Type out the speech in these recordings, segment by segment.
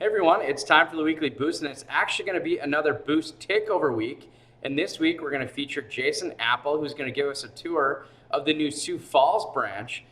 Hey everyone, it's time for the weekly boost, and it's actually going to be another boost takeover week. And this week we're going to feature Jason Apple, who's going to give us a tour of the new Sioux Falls branch.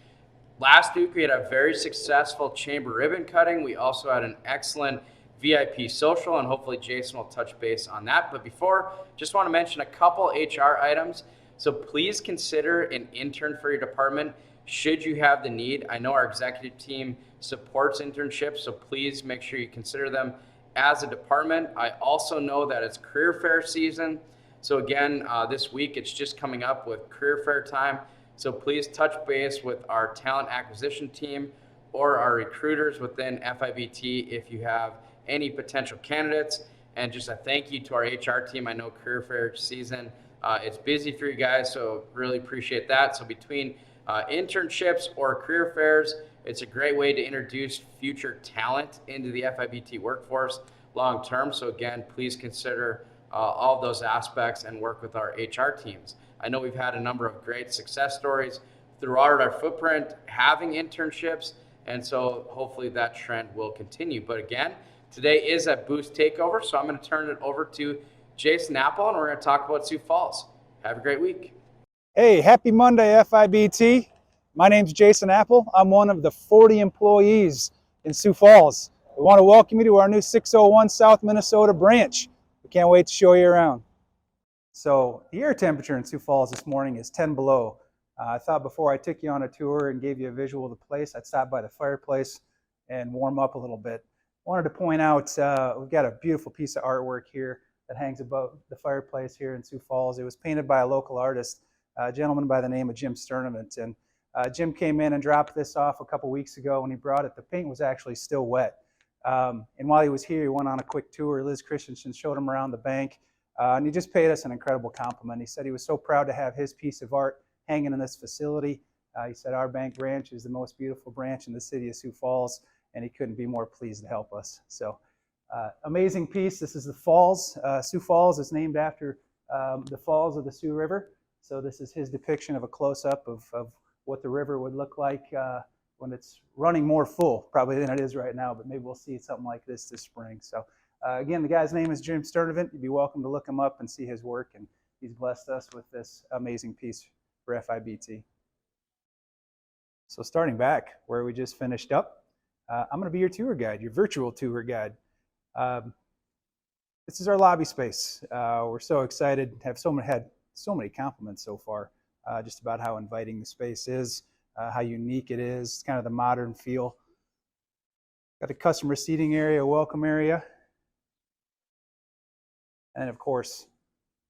Last week we had a very successful chamber ribbon cutting. We also had an excellent VIP social, and hopefully Jason will touch base on that. But before, just want to mention a couple HR items. So please consider an intern for your department should you have the need. I know our executive team supports internships, so please make sure you consider them as a department. I also know that it's career fair season. So again, this week it's just coming up with career fair time. So please touch base with our talent acquisition team or our recruiters within FIBT if you have any potential candidates. And just a thank you to our HR team. I know career fair season, it's busy for you guys, so really appreciate that. So between internships or career fairs, it's a great way to introduce future talent into the FIBT workforce long term. So again, please consider all of those aspects and work with our HR teams. I know we've had a number of great success stories throughout our footprint having internships, and so hopefully that trend will continue. But again, today is a boost takeover, so I'm going to turn it over to Jason Apple, and we're going to talk about Sioux Falls. Have a great week. Hey, happy Monday, FIBT. My name's Jason Apple. I'm one of the 40 employees in Sioux Falls. We want to welcome you to our new 601 South Minnesota branch. We can't wait to show you around. So the air temperature in Sioux Falls this morning is 10 below. I thought before I took you on a tour and gave you a visual of the place, I'd stop by the fireplace and warm up a little bit. Wanted to point out we've got a beautiful piece of artwork here that hangs above the fireplace here in Sioux Falls. It was painted by a local artist, a gentleman by the name of Jim Sturnament. And Jim came in and dropped this off a couple weeks ago. When he brought it, the paint was actually still wet. And while he was here, he went on a quick tour. Liz Christensen showed him around the bank. And he just paid us an incredible compliment. He said he was so proud to have his piece of art hanging in this facility. He said our bank branch is the most beautiful branch in the city of Sioux Falls, and he couldn't be more pleased to help us. So amazing piece. This is the Falls. Sioux Falls is named after the falls of the Sioux River. So this is his depiction of a close-up of what the river would look like when it's running more full, probably than it is right now, but maybe we'll see something like this spring. So again, the guy's name is Jim Sturnament. You'd be welcome to look him up and see his work, and he's blessed us with this amazing piece for FIBT. So starting back where we just finished up, I'm going to be your tour guide, your virtual tour guide. This is our lobby space. We're so excited, had so many compliments so far, just about how inviting the space is, how unique it is. It's kind of the modern feel. Got a customer seating area, a welcome area. And of course,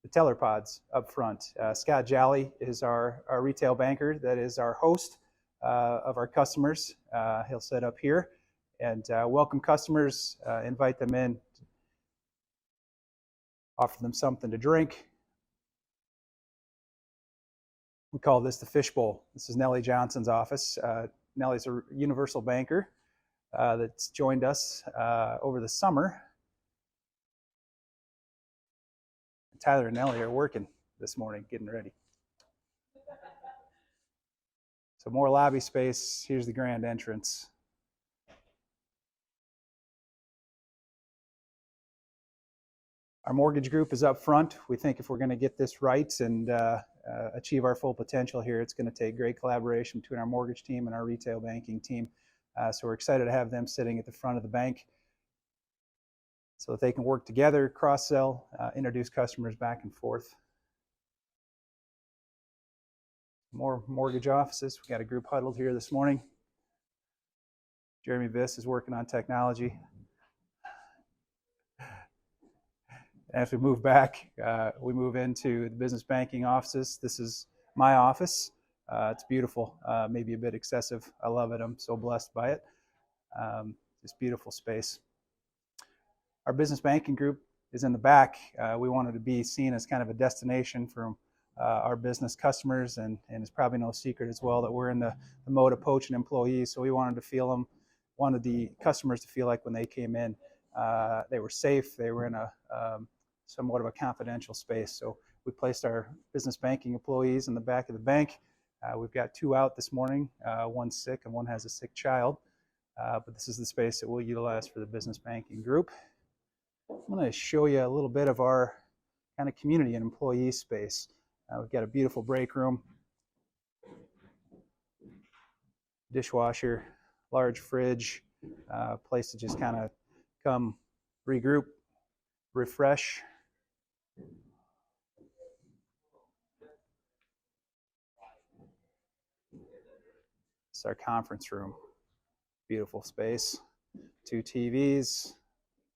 the teller pods up front. Scott Jolly is our retail banker that is our host of our customers. He'll sit up here and welcome customers, invite them in, offer them something to drink. We call this the fishbowl. This is Nellie Johnson's office. Nellie's a universal banker that's joined us over the summer. Tyler and Nellie are working this morning, getting ready. So more lobby space. Here's the grand entrance. Our mortgage group is up front. We think if we're going to get this right and achieve our full potential here, it's going to take great collaboration between our mortgage team and our retail banking team. So we're excited to have them sitting at the front of the bank so that they can work together, cross-sell, introduce customers back and forth. More mortgage offices. We got a group huddled here this morning. Jeremy Viss is working on technology. As we move back, we move into the business banking offices. This is my office. It's beautiful, maybe a bit excessive. I love it. I'm so blessed by it. Just beautiful space. Our business banking group is in the back. We wanted to be seen as kind of a destination for our business customers, and it's probably no secret as well that we're in the mode of poaching employees. So we wanted the customers to feel like when they came in, they were safe. They were in a somewhat of a confidential space. So we placed our business banking employees in the back of the bank. We've got 2 out this morning. One's sick and one has a sick child. but this is the space that we'll utilize for the business banking group. I'm going to show you a little bit of our kind of community and employee space. We've got a beautiful break room, dishwasher, large fridge, place to just kind of come regroup, refresh. It's our conference room. Beautiful space. 2 TVs,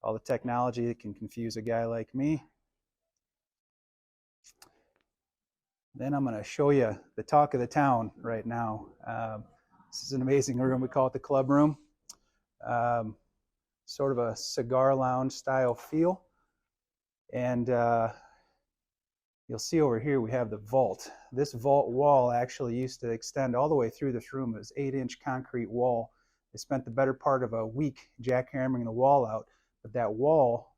all the technology that can confuse a guy like me. Then I'm going to show you the talk of the town right now. This is an amazing room. We call it the club room. Sort of a cigar lounge style feel. And you'll see over here we have the vault. This vault wall actually used to extend all the way through this room. It was 8-inch concrete wall. They spent the better part of a week jackhammering the wall out, but that wall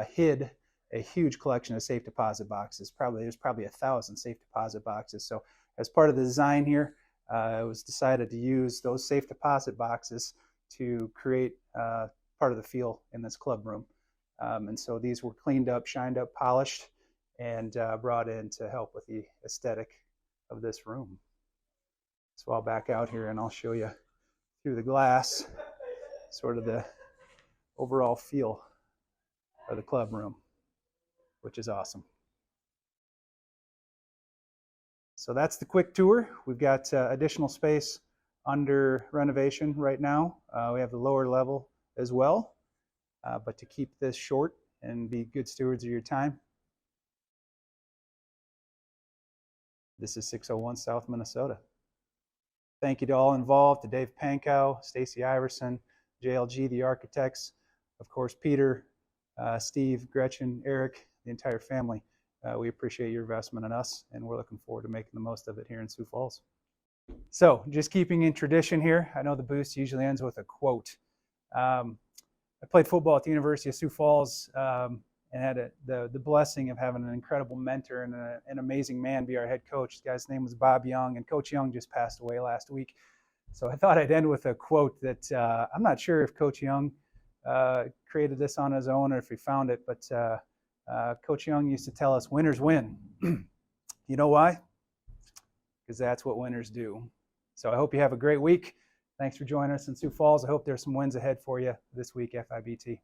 hid a huge collection of safe deposit boxes. There's probably 1,000 safe deposit boxes. So as part of the design here, it was decided to use those safe deposit boxes to create part of the feel in this club room. And so these were cleaned up, shined up, polished, and brought in to help with the aesthetic of this room. So I'll back out here and I'll show you through the glass sort of the overall feel of the club room, which is awesome. So that's the quick tour. We've got additional space under renovation right now. We have the lower level as well, but to keep this short and be good stewards of your time, this is 601 South Minnesota. Thank you to all involved, to Dave Pankow, Stacy Iverson, JLG, the architects, of course, Peter, Steve, Gretchen, Eric, the entire family. We appreciate your investment in us, and we're looking forward to making the most of it here in Sioux Falls. So, just keeping in tradition here, I know the boost usually ends with a quote. I played football at the University of Sioux Falls and had the blessing of having an incredible mentor and an amazing man be our head coach. This guy's name was Bob Young, and Coach Young just passed away last week. So I thought I'd end with a quote that I'm not sure if Coach Young created this on his own or if he found it, but Coach Young used to tell us, winners win. You know why? Because that's what winners do. So I hope you have a great week. Thanks for joining us in Sioux Falls. I hope there's some wins ahead for you this week, FIBT.